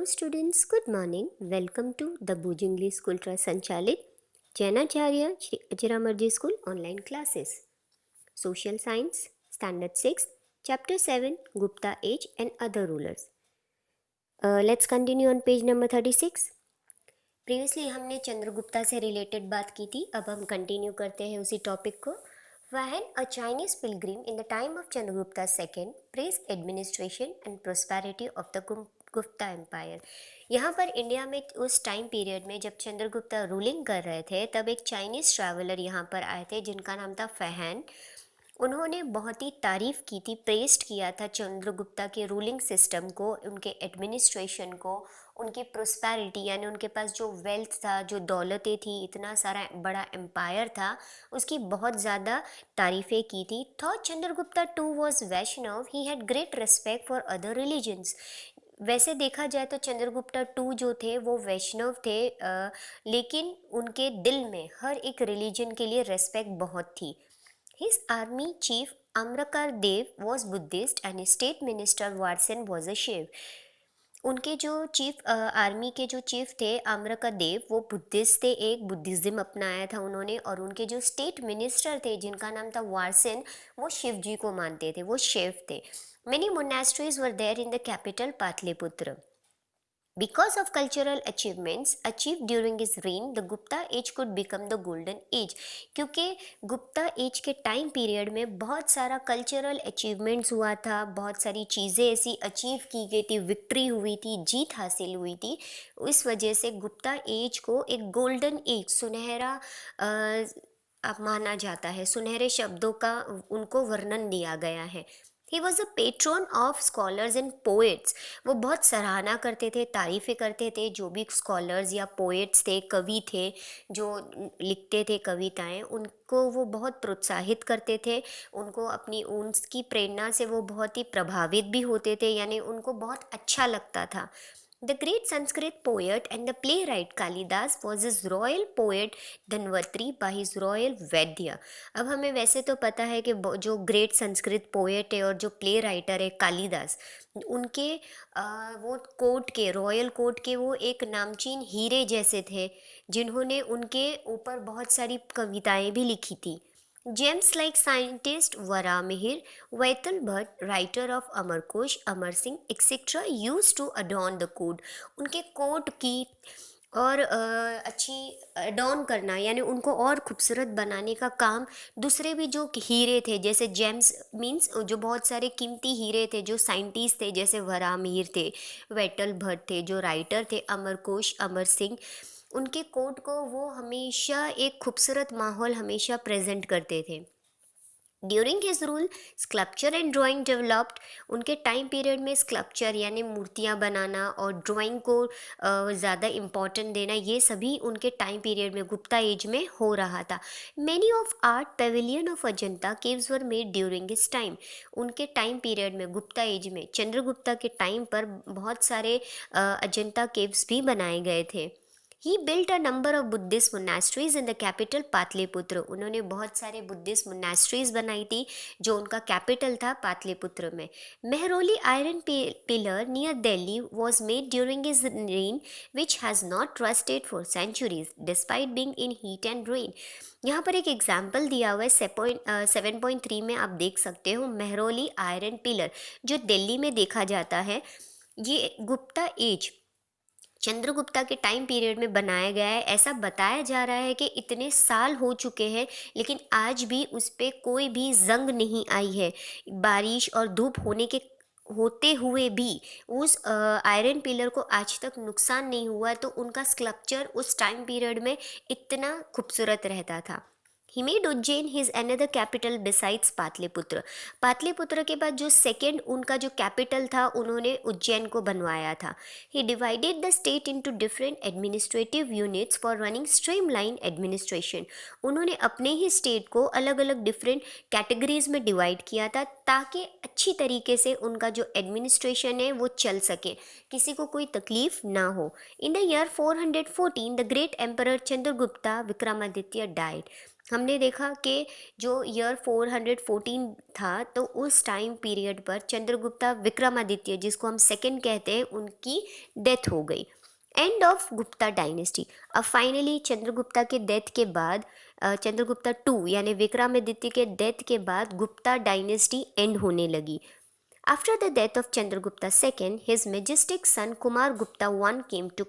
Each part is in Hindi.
students, good morning. Welcome to the Bhuj English School Trust संचालित Jainacharya Shri Ajramarji school online classes social science standard 6 chapter 7 Gupta age and other rulers. Let's continue on page number 36. Previously हमने चंद्रगुप्ता से रिलेटेड बात की थी. अब हम कंटिन्यू करते हैं उसी टॉपिक को. When a Chinese pilgrim in the time of Chandragupta II praised administration and prosperity of the Gupta empire. यहाँ पर इंडिया में उस टाइम पीरियड में जब चंद्रगुप्ता रूलिंग कर रहे थे तब एक चाइनीज़ ट्रैवलर यहाँ पर आए थे जिनका नाम था फैहन. उन्होंने बहुत ही तारीफ़ की थी, प्रेस्ट किया था चंद्रगुप्ता के रूलिंग सिस्टम को, उनके एडमिनिस्ट्रेशन को, उनकी प्रोस्पैरिटी यानी उनके पास जो वेल्थ था, जो दौलतें थी, इतना सारा बड़ा एम्पायर था, उसकी बहुत ज़्यादा तारीफ़ें की थी. Thought Chandragupta two was Vaishnav, he had great respect for other religions. वैसे देखा जाए तो चंद्रगुप्ता टू जो थे वो वैष्णव थे, लेकिन उनके दिल में हर एक रिलीजन के लिए रेस्पेक्ट बहुत थी. His army chief Amrakar Dev was Buddhist and his state minister Warsen was a Shiv. उनके जो चीफ आर्मी के जो चीफ थे आम्रका देव वो बुद्धिस्ट थे, एक बुद्धिज़्म अपनाया था उन्होंने. और उनके जो स्टेट मिनिस्टर थे जिनका नाम था वारसेन, वो शिव जी को मानते थे, वो शिव थे. Many monasteries were there in the capital Patliputra. Because of cultural achievements achieved during his reign, the Gupta age could become the golden age. क्योंकि गुप्ता एज के टाइम पीरियड में बहुत सारा कल्चरल अचीवमेंट्स हुआ था, बहुत सारी चीज़ें ऐसी अचीव की गई थी, विक्ट्री हुई थी, जीत हासिल हुई थी. इस वजह से गुप्ता एज को एक गोल्डन एज, सुनहरा माना जाता है. सुनहरे शब्दों का उनको वर्णन दिया गया है. He was a patron of scholars and poets. वो बहुत सराहना करते थे, तारीफ़ें करते थे जो भी स्कॉलर्स या पोएट्स थे, कवि थे, जो लिखते थे कविताएं, उनको वो बहुत प्रोत्साहित करते थे. उनको अपनी उनकी प्रेरणा से वो बहुत ही प्रभावित भी होते थे, यानी उनको बहुत अच्छा लगता था. The great Sanskrit poet and the playwright Kalidas was his royal poet Dhanvantari by his royal वैद्य. अब हमें वैसे तो पता है कि जो ग्रेट संस्कृत पोएट है और जो प्ले राइटर है कालिदास, उनके वो कोर्ट के, रॉयल कोर्ट के वो एक नामचीन हीरे जैसे थे जिन्होंने उनके ऊपर बहुत सारी कविताएं भी लिखी थी. Gems like scientist Varamihir, Vaital Bhatt, writer of Amarkosh, Amar Singh, etc. used to adorn the court. उनके कोट की और अच्छी अडॉर्न करना यानी उनको और खूबसूरत बनाने का काम दूसरे भी जो हीरे थे, जैसे जेम्स मीन्स जो बहुत सारे कीमती हीरे थे, जो साइंटिस्ट थे जैसे वरामिहिर थे, वैटल भट्ट थे, जो राइटर थे अमरकोश, अमर सिंह, उनके कोट को वो हमेशा एक खूबसूरत माहौल हमेशा प्रेजेंट करते थे. During his rule sculpture and drawing developed. उनके टाइम पीरियड में स्कल्पचर यानी मूर्तियाँ बनाना और ड्राइंग को ज़्यादा इम्पॉर्टेंट देना, ये सभी उनके टाइम पीरियड में गुप्ता एज में हो रहा था. Many of art Pavilion of Ajanta caves were made during his time. उनके टाइम पीरियड में गुप्ता एज में चंद्रगुप्ता के टाइम पर बहुत सारे अजंता केव्स भी बनाए गए थे. He built a number of Buddhist monasteries in the capital Pataliputra. उन्होंने बहुत सारे बुद्धिस्ट मोनास्ट्रीज बनाई थी जो उनका कैपिटल था पाटलिपुत्र में. Mehrauli iron pillar near Delhi was made during his reign which has not rusted for centuries despite being in heat and rain. यहाँ पर एक एग्जाम्पल दिया हुआ है 7.3 में, आप देख सकते हो. मेहरौली आयरन पिलर जो दिल्ली में देखा जाता है, ये गुप्ता एज चंद्रगुप्ता के टाइम पीरियड में बनाया गया है. ऐसा बताया जा रहा है कि इतने साल हो चुके हैं लेकिन आज भी उस पर कोई भी जंग नहीं आई है. बारिश और धूप होते हुए भी उस आयरन पिलर को आज तक नुकसान नहीं हुआ. तो उनका स्कल्पचर उस टाइम पीरियड में इतना खूबसूरत रहता था. He made Ujjain his another capital besides Pataliputra. Pataliputra के बाद जो सेकेंड उनका जो कैपिटल था उन्होंने उज्जैन को बनवाया था. He divided the state into different administrative units for running streamline administration. उन्होंने अपने ही स्टेट को अलग अलग डिफरेंट कैटेगरीज में डिवाइड किया था ताकि अच्छी तरीके से उनका जो एडमिनिस्ट्रेशन है वो चल सके, किसी को कोई तकलीफ ना हो. In the year 414 the great emperor Chandragupta Vikramaditya died. हमने देखा कि जो ईयर 414 था, तो उस टाइम पीरियड पर चंद्रगुप्ता विक्रमादित्य, जिसको हम सेकंड कहते हैं, उनकी डेथ हो गई। End of Gupta dynasty. अब फाइनली चंद्रगुप्ता के डेथ के बाद, चंद्रगुप्ता टू यानी विक्रमादित्य के डेथ के बाद गुप्ता डायनेस्टी एंड होने लगी। After the death of Chandragupta II, his majestic son Kumar Gupta I came to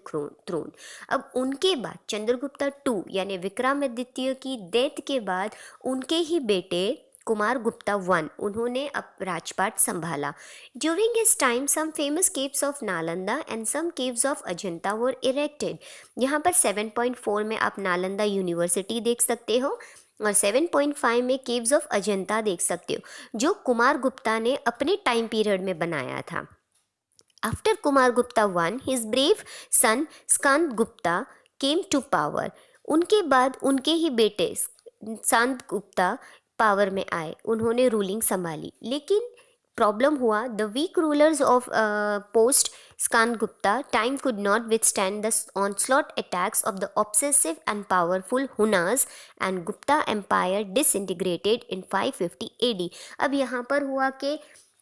throne. अब उनके बाद चंद्रगुप्ता टू यानी विक्रमादित्य की डेथ के बाद उनके ही बेटे कुमार गुप्ता वन, उन्होंने अब राजपाट संभाला। During his time some famous caves of Nalanda and some caves of Ajanta were erected. यहाँ पर 7.4 में आप नालंदा यूनिवर्सिटी देख सकते हो और 7.5 में केव्स ऑफ अजंता देख सकते हो, जो कुमार गुप्ता ने अपने टाइम पीरियड में बनाया था। After Kumar Gupta one, his brave son Skand Gupta came to power. उनके बाद उनके ही बेटे स्कंद गुप्ता पावर में आए, उन्होंने रूलिंग संभाली। लेकिन प्रॉब्लम हुआ, the weak rulers of post Skand Gupta time could not withstand the onslaught attacks of the obsessive and powerful Hunas and Gupta empire disintegrated in 550 AD। अब यहाँ पर हुआ कि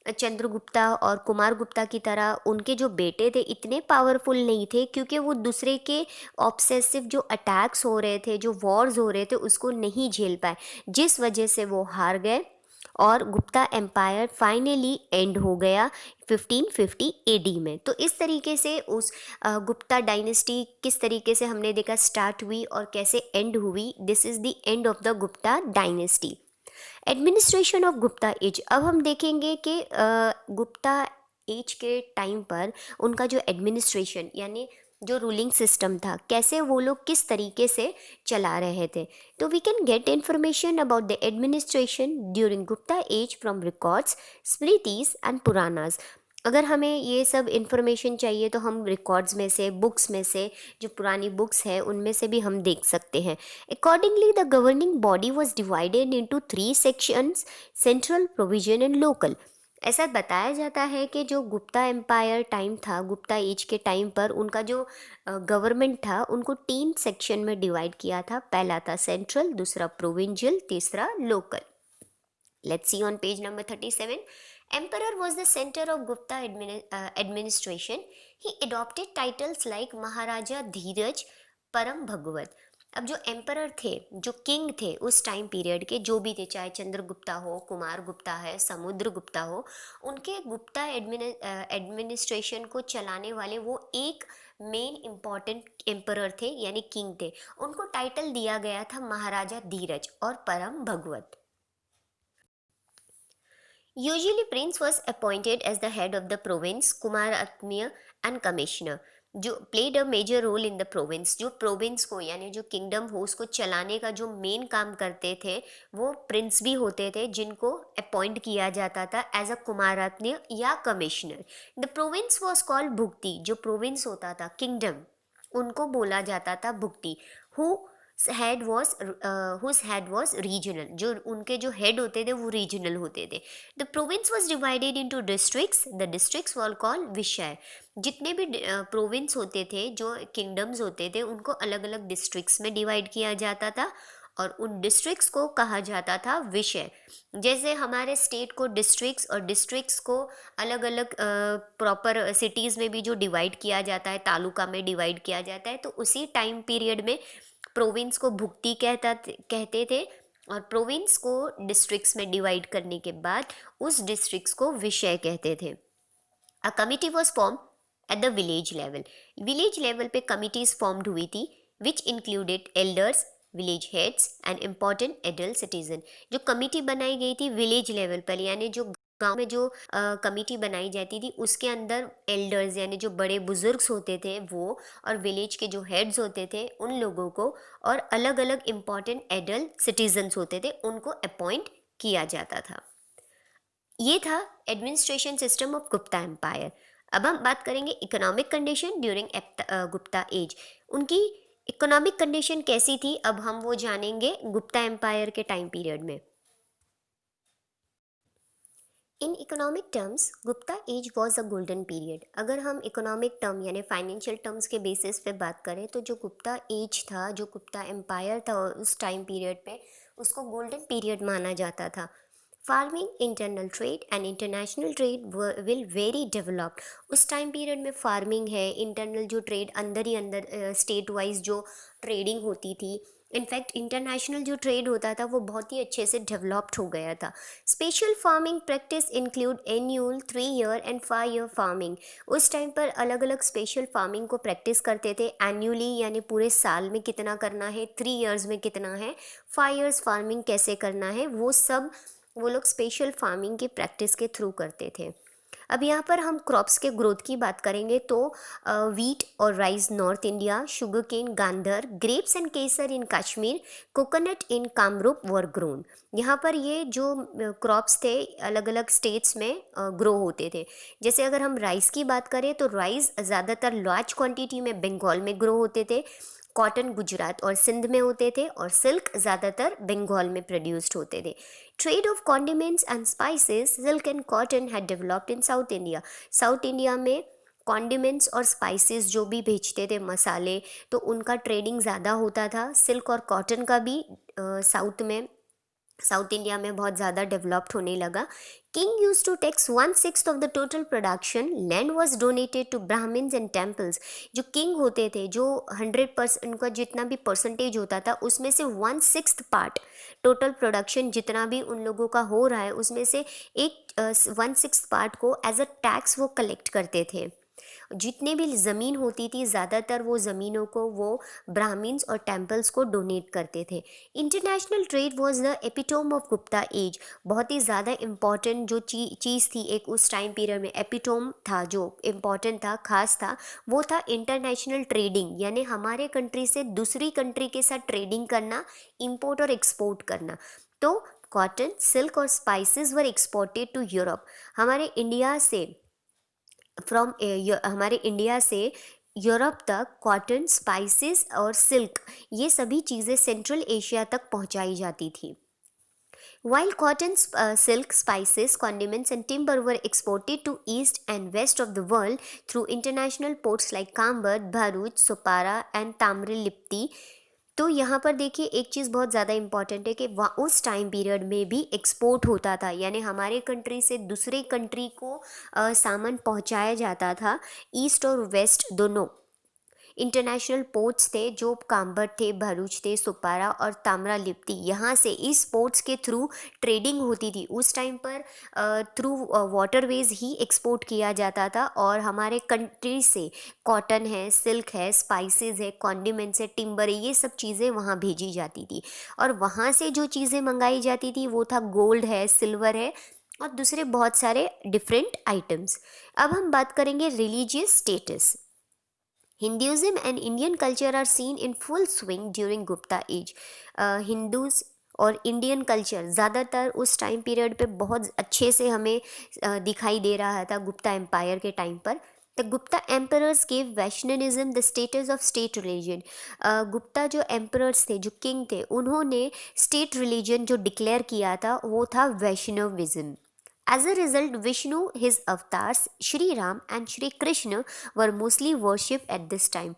चंद्रगुप्ता और कुमार गुप्ता की तरह उनके जो बेटे थे इतने पावरफुल नहीं थे, क्योंकि वो दूसरे के ऑब्सेसिव जो अटैक्स हो रहे थे, जो वॉर्स हो रहे थे, उसको नहीं झेल पाए, जिस वजह से वो हार गए और गुप्ता एम्पायर फाइनली एंड हो गया 1550 एडी में। तो इस तरीके से उस गुप्ता डायनेस्टी किस तरीके से हमने देखा स्टार्ट हुई और कैसे एंड हुई। This is the end of the Gupta dynasty. Administration of Gupta age. अब हम देखेंगे कि गुप्ता एज के टाइम पर उनका जो एडमिनिस्ट्रेशन यानी जो रूलिंग सिस्टम था, कैसे वो लोग किस तरीके से चला रहे थे। तो we can get information about the administration during Gupta age from records, Smritis and Puranas. अगर हमें ये सब इन्फॉर्मेशन चाहिए तो हम रिकॉर्ड्स में से, बुक्स में से, जो पुरानी बुक्स हैं उनमें से भी हम देख सकते हैं। Accordingly, the governing body was divided into three sections: central, provision and local। ऐसा बताया जाता है कि जो गुप्ता एम्पायर टाइम था, गुप्ता एज के टाइम पर उनका जो गवर्नमेंट था, उनको 3 सेक्शन में डिवाइड किया था। पहला था सेंट्रल, दूसरा प्रोविंशियल, तीसरा local. Let's see on page number 37. Emperor was the center of Gupta administration. He adopted titles like Maharaja Dheeraj, परम भगवत। अब जो एम्परर थे, जो किंग थे उस टाइम पीरियड के, जो भी थे, चाहे चंद्रगुप्ता हो, कुमार गुप्ता है, समुद्र गुप्ता हो, उनके गुप्ता एडमिनिस्ट्रेशन को चलाने वाले वो एक मेन इम्पॉर्टेंट एम्परर थे यानी किंग थे। उनको टाइटल दिया गया था महाराजा धीरज और परम भगवत। Usually, Prince was appointed as the head of the province, Kumar Atmiya and Commissioner, जो played a major role in the province. जो प्रोविंस को यानी जो किंगडम हो उसको चलाने का जो मेन काम करते थे वो प्रिंस भी होते थे, जिनको अपॉइंट किया जाता था एज अ कुमारात्म्य या commissioner. The province was called Bhukti. जो प्रोविंस होता था, किंगडम, उनको बोला जाता था Bhukti. Who head was whose head was regional. जो उनके जो हेड होते थे वो रीजनल होते थे। The province was divided into districts. The districts were called विषय। जितने भी प्रोविंस होते थे, जो किंगडम्स होते थे, उनको अलग अलग डिस्ट्रिक्ट्स में डिवाइड किया जाता था और उन डिस्ट्रिक्ट्स को कहा जाता था विषय। जैसे हमारे स्टेट को डिस्ट्रिक्ट्स और डिस्ट्रिक्ट्स को अलग अलग प्रॉपर सिटीज़ में भी जो डिवाइड किया जाता है, तालुका में डिवाइड किया जाता है, तो उसी टाइम पीरियड में प्रोविंस को भुक्ति कहते थे और प्रोविंस को डिस्ट्रिक्ट्स में डिवाइड करने के बाद उस डिस्ट्रिक्ट्स को विषय कहते थे। A committee was form at the village level. Village level पे कमिटीज फॉर्म्ड हुई थी which included elders, village heads and important adult citizen. जो कमिटी बनाई गई थी विलेज लेवल पर, यानी जो गांव में जो कमिटी बनाई जाती थी उसके अंदर एल्डर्स यानी जो बड़े बुजुर्ग्स होते थे वो, और विलेज के जो हेड्स होते थे उन लोगों को, और अलग अलग इम्पॉर्टेंट एडल्ट सिटीजन्स होते थे उनको अपॉइंट किया जाता था। ये था administration system of Gupta empire. अब हम बात करेंगे economic condition during Gupta age. उनकी इकोनॉमिक कंडीशन कैसी थी, अब हम वो जानेंगे गुप्ता एम्पायर के टाइम पीरियड में। In economic terms Gupta age was a golden period. अगर हम इकोनॉमिक टर्म यानी फाइनेंशियल टर्म्स के बेसिस पे बात करें तो जो गुप्ता एज था, जो गुप्ता एम्पायर था उस टाइम पीरियड पे, उसको गोल्डन पीरियड माना जाता था। Farming, internal trade and international trade will very developed. उस टाइम पीरियड में फार्मिंग है, इंटरनल जो ट्रेड अंदर ही अंदर स्टेट वाइज जो ट्रेडिंग होती थी, इनफैक्ट इंटरनेशनल जो ट्रेड होता था वो बहुत ही अच्छे से डेवलप्ड हो गया था। Special farming practice include annual, 3 year and 5 year farming. उस टाइम पर अलग अलग स्पेशल फार्मिंग को प्रैक्टिस करते थे। एन्यूअली यानी पूरे साल में कितना करना है, 3 ईयर्स में कितना है, 5 ईयर्स फार्मिंग कैसे करना है, वो सब वो लोग स्पेशल फार्मिंग की प्रैक्टिस के थ्रू करते थे। अब यहाँ पर हम क्रॉप्स के ग्रोथ की बात करेंगे तो वीट और rice north India, sugar cane Gandhar, grapes and kesar in Kashmir, coconut in Kamrup were grown. यहाँ पर ये जो क्रॉप्स थे अलग अलग स्टेट्स में ग्रो होते थे। जैसे अगर हम राइस की बात करें तो राइस ज़्यादातर लार्ज क्वांटिटी में बंगाल में ग्रो होते थे, कॉटन गुजरात और सिंध में होते थे, और सिल्क ज़्यादातर बंगाल में प्रोड्यूस्ड होते थे। Trade off condiments and spices, silk and cotton had developed in south India. South India में कॉन्डिमेंट्स और स्पाइसेस जो भी बेचते थे, मसाले, तो उनका ट्रेडिंग ज़्यादा होता था। सिल्क और कॉटन का भी साउथ इंडिया में बहुत ज़्यादा डेवलप्ड होने लगा। King use to tax 1/6 of the total production, land was donated to Brahmins and temples. जो किंग होते थे, जो 100% उनका जितना भी परसेंटेज होता था उसमें से 1/6 पार्ट, टोटल प्रोडक्शन जितना भी उन लोगों का हो रहा है उसमें से एक 1/6 पार्ट को एज अ टैक्स वो कलेक्ट करते थे। जितने भी ज़मीन होती थी ज़्यादातर वो ज़मीनों को वो ब्राह्मण्स और टेम्पल्स को डोनेट करते थे। International trade was the epitome of Gupta age. बहुत ही ज़्यादा इम्पॉर्टेंट जो चीज़ थी एक उस टाइम पीरियड में, एपिटोम था जो इम्पॉर्टेंट था, खास था, वो था इंटरनेशनल ट्रेडिंग, यानी हमारे कंट्री से दूसरी कंट्री के साथ ट्रेडिंग करना, इंपोर्ट और एक्सपोर्ट करना। तो कॉटन, सिल्क और spices were exported to Europe. हमारे इंडिया से यूरोप तक कॉटन, स्पाइसेस और सिल्क, ये सभी चीज़ें सेंट्रल एशिया तक पहुंचाई जाती थी। While cotton, silk, spices, condiments, and timber were exported to east and west of the world through international ports like Kambad, Bharuch, Sopara, and Tamrilipti, तो यहाँ पर देखिए एक चीज़ बहुत ज़्यादा इम्पॉर्टेंट है कि वहाँ उस टाइम पीरियड में भी एक्सपोर्ट होता था, यानी हमारे कंट्री से दूसरे कंट्री को सामान पहुँचाया जाता था, ईस्ट और वेस्ट दोनों। इंटरनेशनल पोर्ट्स थे जो काम्बर थे, भरूच थे, सुपारा और ताम्रालिप्ति, यहाँ से इस पोर्ट्स के थ्रू ट्रेडिंग होती थी। उस टाइम पर थ्रू वाटरवेज ही एक्सपोर्ट किया जाता था, और हमारे कंट्री से कॉटन है, सिल्क है, स्पाइसेस है, कॉन्डिमेंट्स है, टिम्बर है, ये सब चीज़ें वहाँ भेजी जाती थी। और वहाँ से जो चीज़ें मंगाई जाती थी वो था गोल्ड है, सिल्वर है और दूसरे बहुत सारे डिफरेंट आइटम्स। अब हम बात करेंगे religious status. Hinduism and Indian culture are seen in full swing during Gupta age. Hindus और इंडियन कल्चर ज़्यादातर उस टाइम पीरियड पे बहुत अच्छे से हमें दिखाई दे रहा था गुप्ता एम्पायर के टाइम पर। The Gupta emperors gave Vaishnavism the status of state religion. Gupta जो एम्परर्स थे, जो किंग थे, उन्होंने स्टेट रिलीजन जो डिक्लेयर किया था वो था Vaishnavism. As a result, Vishnu, his avatars, Shri Ram and Shri Krishna were mostly worshipped at this time.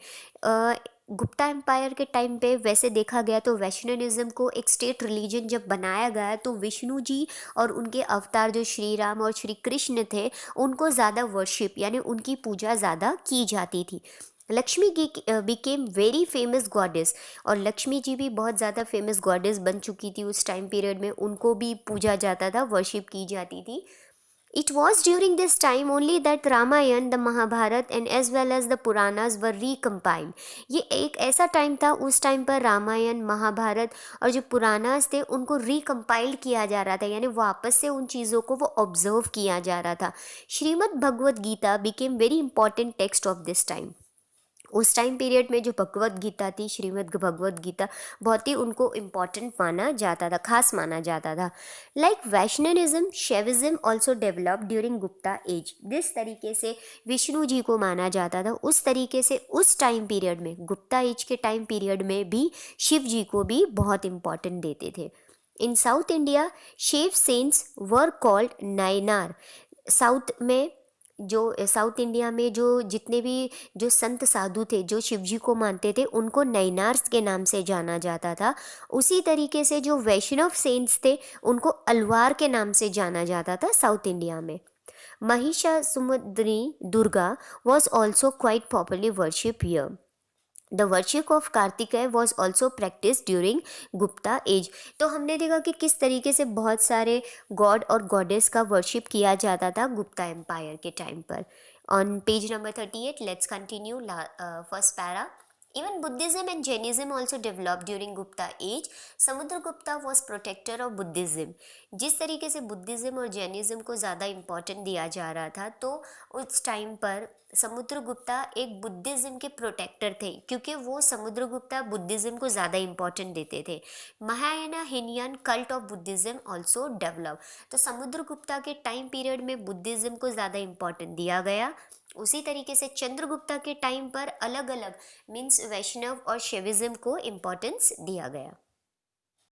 Gupta empire के टाइम पे वैसे देखा गया तो वैष्णविज्म को एक स्टेट रिलीजन जब बनाया गया तो विष्णु जी और उनके अवतार जो श्री राम और श्री कृष्ण थे उनको ज़्यादा वर्शिप यानी उनकी पूजा ज़्यादा की जाती थी। Lakshmi became very famous goddess, और लक्ष्मी जी भी बहुत ज़्यादा फेमस गॉडेस बन चुकी थी उस टाइम पीरियड में, उनको भी पूजा जाता था, वर्शिप की जाती थी। It was during this time only that Ramayana, the Mahabharata and as well as the Puranas were recompiled. ये एक ऐसा टाइम था, उस टाइम पर रामायण, महाभारत और जो पुरानास थे उनको रिकम्पाइल्ड किया जा रहा था, यानी वापस से उन चीज़ों को वो ऑब्जर्व किया जा रहा था। Shrimad Bhagavad Gita became very important text of this time. उस टाइम पीरियड में जो भगवद गीता थी, श्रीमद् भगवद गीता, बहुत ही उनको इम्पॉर्टेंट माना जाता था, खास माना जाता था। Like Vaishnavism, Shaivism also develop during Gupta age. जिस तरीके से विष्णु जी को माना जाता था उस तरीके से उस टाइम पीरियड में, गुप्ता एज के टाइम पीरियड में भी शिव जी को भी बहुत इम्पॉर्टेंट देते थे। In south India Shiva saints were called Nayanar. South में जो साउथ इंडिया में जो जितने भी जो संत साधु थे जो शिव जी को मानते थे उनको नैनार्स के नाम से जाना जाता था। उसी तरीके से जो वैष्णव सेंट्स थे उनको अलवार के नाम से जाना जाता था साउथ इंडिया में। Mahishasuramardini Durga was also quite popularly worshipped here. The worship of Kartikeya was also practice during Gupta age. तो हमने देखा कि किस तरीके से बहुत सारे गॉड और गॉडेस का वर्शिप किया जाता था गुप्ता एम्पायर के टाइम पर। On page number 38 let's continue first para. Even Buddhism and Jainism also develop during Gupta age. Samudragupta was protector of Buddhism. जिस तरीके से बुद्धिज्म और जैनिज्म को ज़्यादा इम्पोर्टेंट दिया जा रहा था, तो उस टाइम पर समुद्रगुप्ता एक बुद्धिज्म के प्रोटेक्टर थे, क्योंकि वो समुद्रगुप्ता बुद्धिज्म को ज़्यादा इम्पोर्टेंट देते थे। Mahayana Hinayana cult of Buddhism also develop. तो समुद्रगुप्ता के टाइम पीरियड में बुद्धिज्म को ज़्यादा इम्पोर्टेंट दिया गया। उसी तरीके से चंद्रगुप्ता के टाइम पर अलग अलग मीन्स वैष्णव और शैविज्म को इम्पोर्टेंस दिया गया।